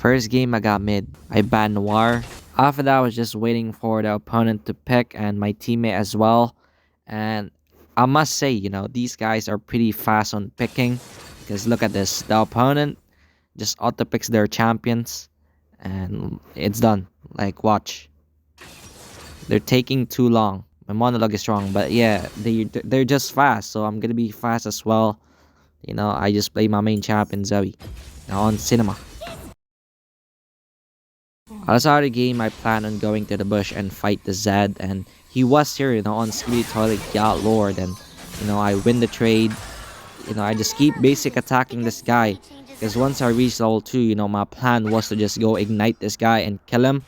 First game I got mid. I banned Noir. After that I was just waiting for the opponent to pick and my teammate as well. And I must say, these guys are pretty fast on picking. Because look at this. The opponent just auto picks their champions. And it's done. Like, watch. They're taking too long. My monologue is wrong. But yeah, they're just fast. So I'm gonna be fast as well. I just play my main champion Zoe. Now on cinema. At the start of the game, I plan on going to the bush and fight the Zed, and he was here, on Skibidi Toilet Yacht Lord, and I win the trade. I just keep basic attacking this guy, because once I reach level 2, my plan was to just go ignite this guy and kill him.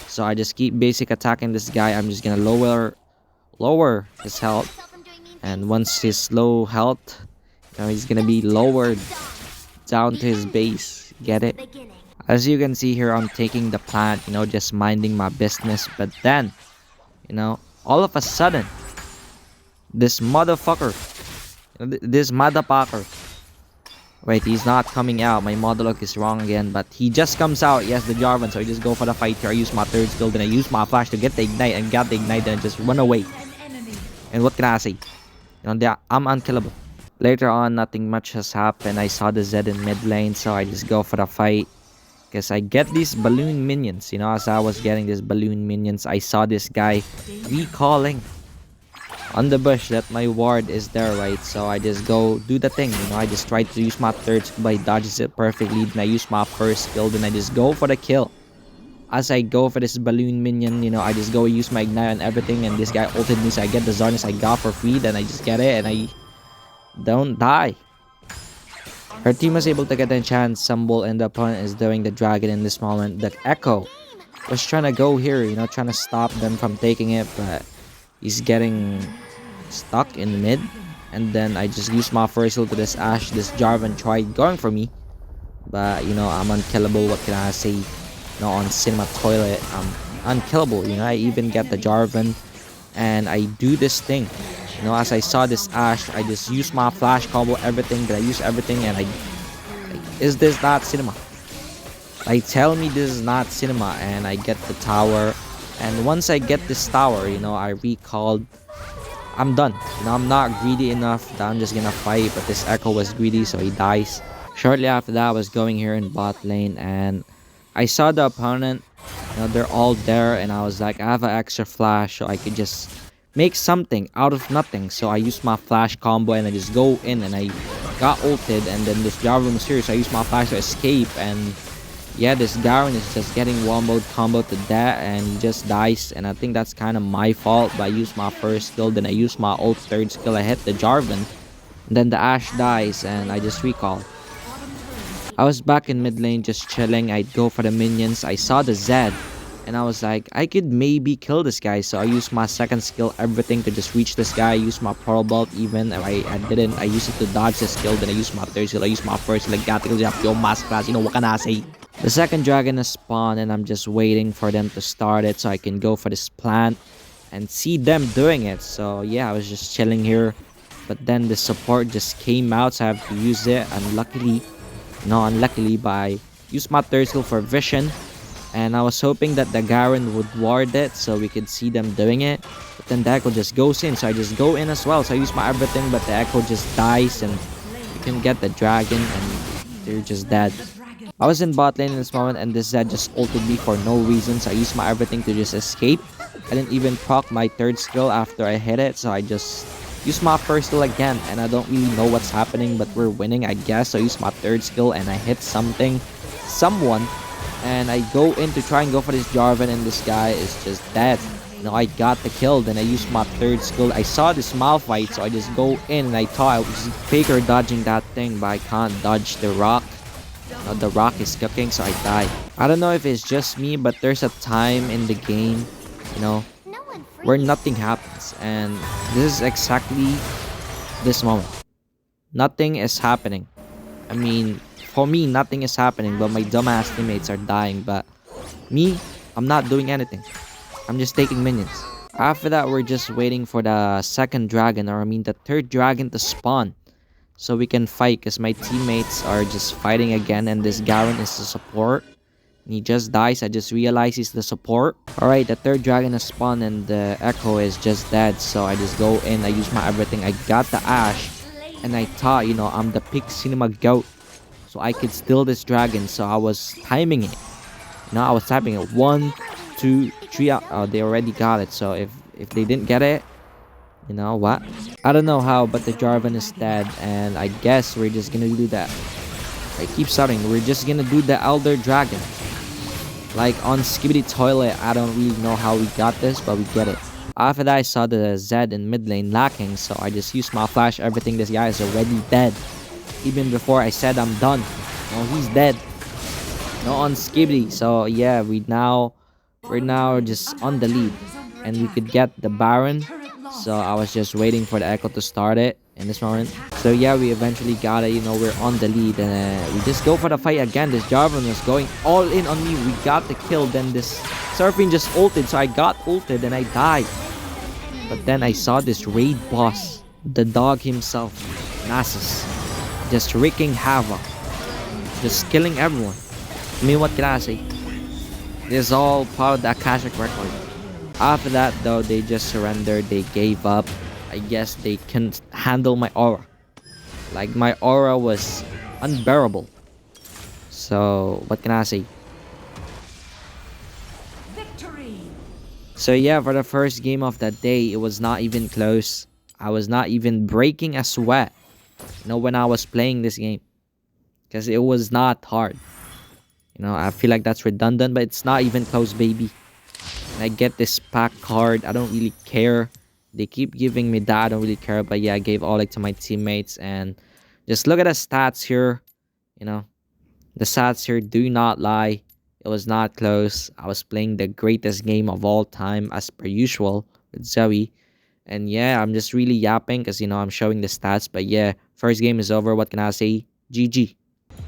So I just keep basic attacking this guy. I'm just gonna lower his health, and once his low health, he's gonna be lowered down to his base. Get it? As you can see here, I'm taking the plant, just minding my business. But then, all of a sudden, this motherfucker, this motherfucker. Wait, he's not coming out. My monologue is wrong again. But he just comes out. Yes, the Jarvan. So I just go for the fight here. I use my third skill. Then I use my flash to get the ignite. And got the ignite. Then I just run away. And what can I say? I'm unkillable. Later on, nothing much has happened. I saw the Zed in mid lane. So I just go for the fight. Because I get these balloon minions. As I was getting these balloon minions, I saw this guy recalling on the bush that my ward is there, right? So I just go do the thing. I just try to use my third skill, but he dodges it perfectly. Then I use my first skill. Then I just go for the kill. As I go for this balloon minion, I just go use my ignite and everything. And this guy ulted me, so I get the Zarnus I got for free. Then I just get it, and I don't die. Her team was able to get the enchant symbol, and the opponent is doing the dragon in this moment. The Echo was trying to go here, trying to stop them from taking it, but he's getting stuck in mid. And then I just use my first skill to this Ashe. This Jarvan tried going for me, but I'm unkillable. What can I say? On Cinema Toilet, I'm unkillable. I even get the Jarvan, and I do this thing. As I saw this Ashe, I just use my flash combo, everything. But I use everything, and is this not cinema? Tell me this is not cinema, and I get the tower. And once I get this tower, I recalled. I'm done. I'm not greedy enough that I'm just gonna fight. But this Echo was greedy, so he dies. Shortly after that, I was going here in bot lane, and I saw the opponent. They're all there, and I was like, I have an extra flash, so I could just make something out of nothing. So I used my flash combo, and I just go in, and I got ulted, and then this Jarvan was here, so I used my flash to escape. And yeah, this Garen is just getting womboed combo to that, and he just dies. And I think that's kind of my fault. But I used my first skill, then I used my ult third skill. I hit the Jarvan, and then the Ashe dies, and I just recall. I was back in mid lane just chilling. I'd go for the minions. I saw the Zed, and I was like, I could maybe kill this guy. So I used my second skill, everything to just reach this guy. I used my Pearl Belt even. I didn't. I used it to dodge the skill. Then I used my third skill. I used my first skill. I got the kill. Masterclass. What can I say? The second dragon is spawned, and I'm just waiting for them to start it so I can go for this plant and see them doing it. So yeah, I was just chilling here. But then the support just came out, so I have to use it. Unluckily, but I used my third skill for vision, and I was hoping that the Garen would ward it so we could see them doing it. But then the Echo just goes in, so I just go in as well. So I use my everything, but the Echo just dies, and you can get the dragon, and they're just dead. I was in bot lane in this moment, and this Zed just ulted me for no reason, so I used my everything to just escape. I didn't even proc my third skill after I hit it, so I just use my first skill again, and I don't really know what's happening, but we're winning, I guess. So I use my third skill, and I hit someone, and I go in to try and go for this Jarvan, and this guy is just dead. I got the kill. Then I used my third skill. I saw this Malphite, so I just go in, and I thought I was Faker dodging that thing, but I can't dodge the rock. The rock is cooking, so I die. I don't know if it's just me, but there's a time in the game, where nothing happens, and this is exactly this moment. Nothing is happening. I mean, for me, nothing is happening, but my dumbass teammates are dying. But me, I'm not doing anything. I'm just taking minions. After that, we're just waiting for the second dragon, or I mean the third dragon to spawn, so we can fight, because my teammates are just fighting again, and this Garen is the support. He just dies. I just realize he's the support. Alright, the third dragon has spawned and the Echo is just dead. So I just go in. I use my everything. I got the Ash. And I thought, I'm the peak cinema goat. So I could steal this dragon. So I was timing it. I was typing it. 1, 2, 3. Oh, they already got it. So if they didn't get it, you know what? I don't know how, but the Jarvan is dead. And I guess we're just gonna do that. I keep shouting. We're just gonna do the Elder Dragon. Like on Skibidi Toilet, I don't really know how we got this, but we get it. After that, I saw the Zed in mid lane lacking, so I just used my flash, everything. This guy is already dead. Even before I said I'm done. No, he's dead. No, on Skibidi. So yeah, we're now just on the lead. And we could get the Baron. So I was just waiting for the Echo to start it in this moment. So yeah, we eventually got it. We're on the lead. And we just go for the fight again. This Jarvan was going all in on me. We got the kill. Then this Seraphine just ulted. So I got ulted and I died. But then I saw this raid boss. The dog himself. Nasus. Just wreaking havoc. Just killing everyone. I mean, what can I say? This is all part of the Akashic record. After that, though, they just surrendered. They gave up. I guess they couldn't handle my aura. Like, my aura was unbearable. So, what can I say? Victory! So, yeah, for the first game of that day, it was not even close. I was not even breaking a sweat. When I was playing this game. Because it was not hard. I feel like that's redundant, but it's not even close, baby. And I get this pack card. I don't really care. They keep giving me that. I don't really care. But yeah, I gave all to my teammates. And just look at the stats here. The stats here do not lie. It was not close. I was playing the greatest game of all time as per usual with Zoe. And yeah, I'm just really yapping because, I'm showing the stats. But yeah, first game is over. What can I say? GG.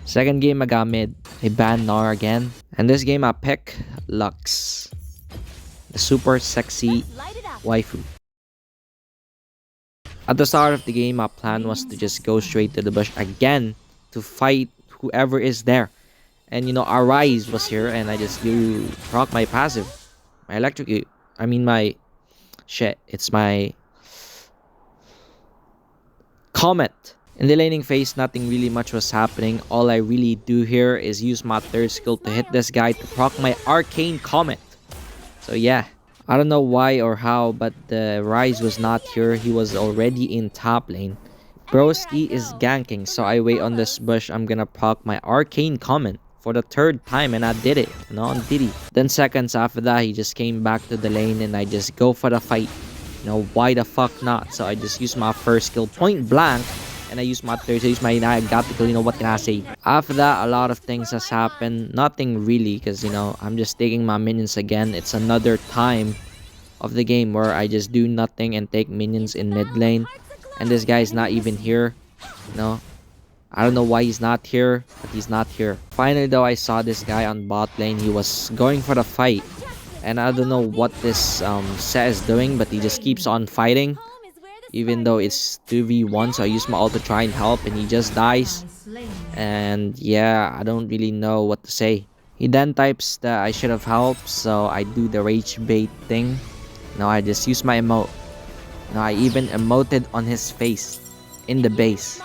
Second game, I got mid. I banned Gnar again. And this game, I pick Lux. The super sexy waifu. At the start of the game, my plan was to just go straight to the bush again to fight whoever is there. And Arise was here and I just do proc my passive. My electrocute. I mean my... Shit, it's my... Comet. In the laning phase, nothing really much was happening. All I really do here is use my third skill to hit this guy to proc my Arcane Comet. So yeah, I don't know why or how, but the Rise was not here. He was already in top lane. Broski is ganking, so I wait on this bush. I'm gonna proc my Arcane Comet for the third time, and I did it. On Diddy. Then seconds after that, he just came back to the lane, and I just go for the fight. Why the fuck not? So I just use my first skill point blank. And I use my third, I got the kill, what can I say? After that, a lot of things has happened. Nothing really, because, I'm just taking my minions again. It's another time of the game where I just do nothing and take minions in mid lane. And this guy is not even here. I don't know why he's not here, but he's not here. Finally, though, I saw this guy on bot lane. He was going for the fight. And I don't know what this set is doing, but he just keeps on fighting. Even though it's 2v1, so I use my ult to try and help, and he just dies. And yeah, I don't really know what to say. He then types that I should have helped, so I do the rage bait thing. I just use my emote. I even emoted on his face in the base.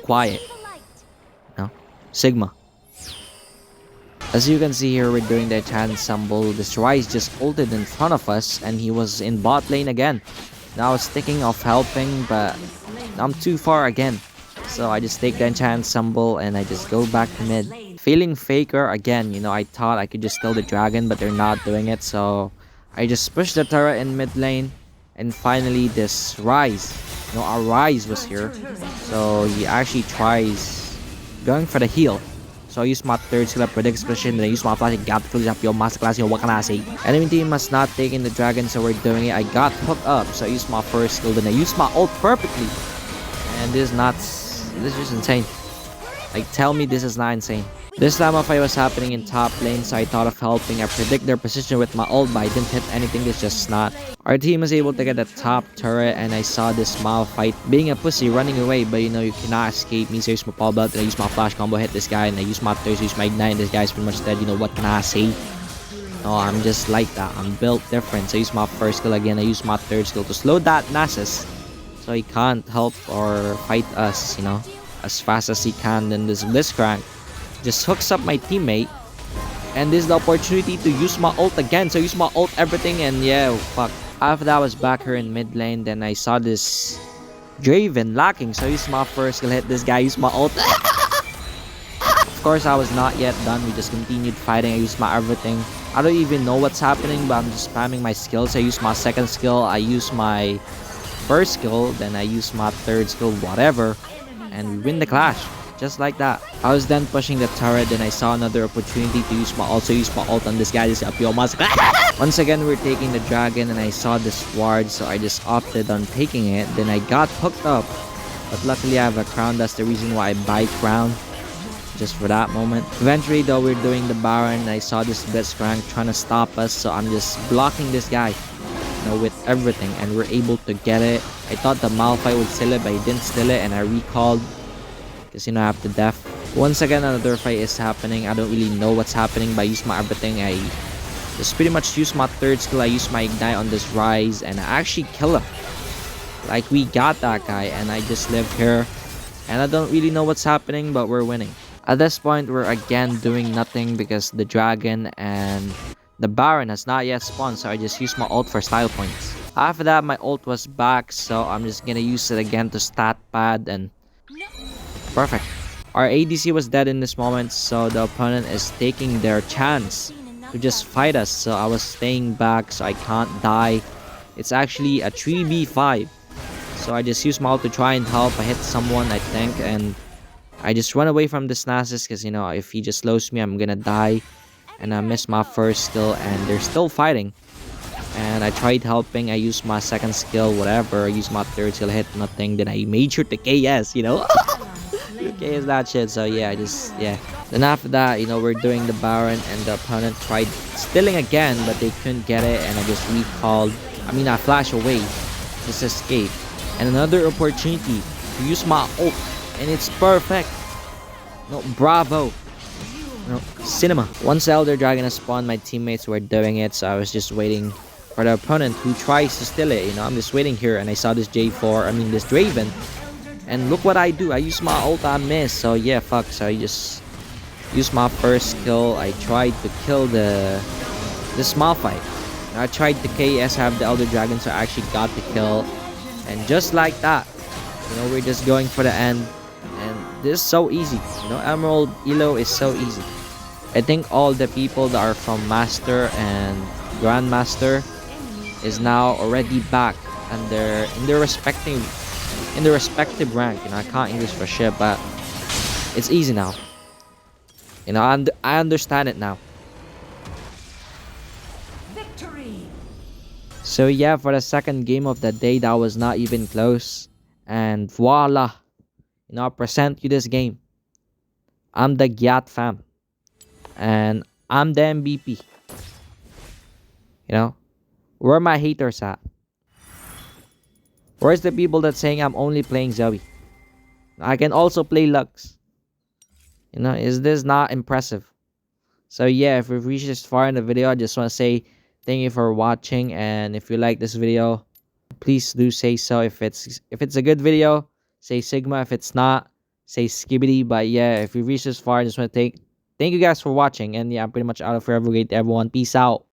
Quiet. Sigma. As you can see here, we're doing the ensemble. This Rise just ulted in front of us, and he was in bot lane again. Now I was thinking of helping, but I'm too far again. So I just take the ensemble and I just go back to mid. Feeling faker again, I thought I could just steal the dragon, but they're not doing it. So I just push the turret in mid lane. And finally this Rise. Our Rise was here. So he actually tries going for the heal. So I use my third skill, predict position, then I use my flash, got the kill, your masterclass, what can I say? Enemy team must not take in the dragon, so we're doing it. I got hooked up, so I used my first skill, then I used my ult perfectly. And this is insane. Like, tell me this is not insane. This time a fight was happening in top lane, so I thought of helping. I predict their position with my ult, but I didn't hit anything. It's just not. Our team was able to get the top turret, and I saw this Malphite being a pussy running away, but you know, you cannot escape me. So I use my Paul Belt, and I use my flash combo, hit this guy, and I use my thirst, use my ignite, and this guy's pretty much dead. You know, what can I say? No, I'm just like that. I'm built different. So I use my first skill again. I use my third skill to slow that Nasus, so he can't help or fight us, you know, as fast as he can. Then this Blitzcrank just hooks up my teammate, and this is the opportunity to use my ult again. So I use my ult everything, and yeah, fuck. After that, I was back here in mid lane. Then I saw this Draven lacking, so I used my first skill, hit this guy, use my ult. Of course, I was not yet done. We just continued fighting. I used my everything. I don't even know what's happening, but I'm just spamming my skills. I use my second skill, I use my first skill, then I use my third skill, whatever, and we win the clash. Just like that. I was then pushing the turret, then I saw another opportunity to use my ult on this guy, this Apiomas. Once again, we're taking the dragon, and I saw this ward, so I just opted on taking it. Then I got hooked up, but luckily I have a crown. That's the reason why I buy crown, just for that moment. Eventually though, we're doing the Baron, and I saw this Blitzcrank trying to stop us, so I'm just blocking this guy, you know, with everything, and we're able to get it. I thought the Malphite would steal it, but he didn't steal it, and I recalled, because you know, I have the def. Once again, another fight is happening. I don't really know what's happening, but I use my everything. I just pretty much use my third skill. I use my ignite on this Rise, and I actually kill him. Like, we got that guy, and I just live here, and I don't really know what's happening, but we're winning. At this point, we're again doing nothing because the dragon and the Baron has not yet spawned, so I just used my ult for style points. After that, my ult was back, so I'm just gonna use it again to stat pad, and perfect. Our ADC was dead in this moment, so the opponent is taking their chance to just fight us. So I was staying back so I can't die. It's actually a 3v5. So I just used my ult to try and help. I hit someone, I think, and I just run away from this Nasus because, you know, if he just slows me, I'm gonna die. And I missed my first skill, and they're still fighting. And I tried helping. I used my second skill, whatever. I used my third skill, hit nothing. Then I made sure to KS, you know. KS that shit. So yeah, yeah. Then after that, you know, we're doing the Baron, and the opponent tried stealing again, but they couldn't get it. And I just recalled. I flashed away, just escape. And another opportunity to use my ult, and it's perfect. No, bravo. No, cinema. Once the Elder Dragon has spawned, my teammates were doing it, so I was just waiting for the opponent who tries to steal it. You know, I'm just waiting here, and I saw this this Draven, and look what I do. I use my ult, I miss. So yeah, fuck. So I just used my first skill. I tried to kill the small fight. I tried to KS have the Elder Dragon, so I actually got the kill, and just like that, you know, we're just going for the end. And this is so easy, you know, Emerald Elo is so easy. I think all the people that are from Master and Grandmaster is now already back, and they're in their respective rank. You know, I can't English for shit, but it's easy now. You know, I understand it now. Victory. So yeah, for the second game of the day, that was not even close, and voila. You know, I present you this game. I'm the Gyat fam, and I'm the MVP. You know, where are my haters at? Where's the people that saying I'm only playing Zoe? I can also play Lux. You know, is this not impressive? So yeah, if we've reached this far in the video, I just want to say thank you for watching, and if you like this video, please do say so. If it's a good video, say Sigma. If it's not, say Skibidi. But yeah, if you reached this far, I just want to thank you guys for watching. And yeah, I'm pretty much out of here. Have a great day, everyone. Peace out.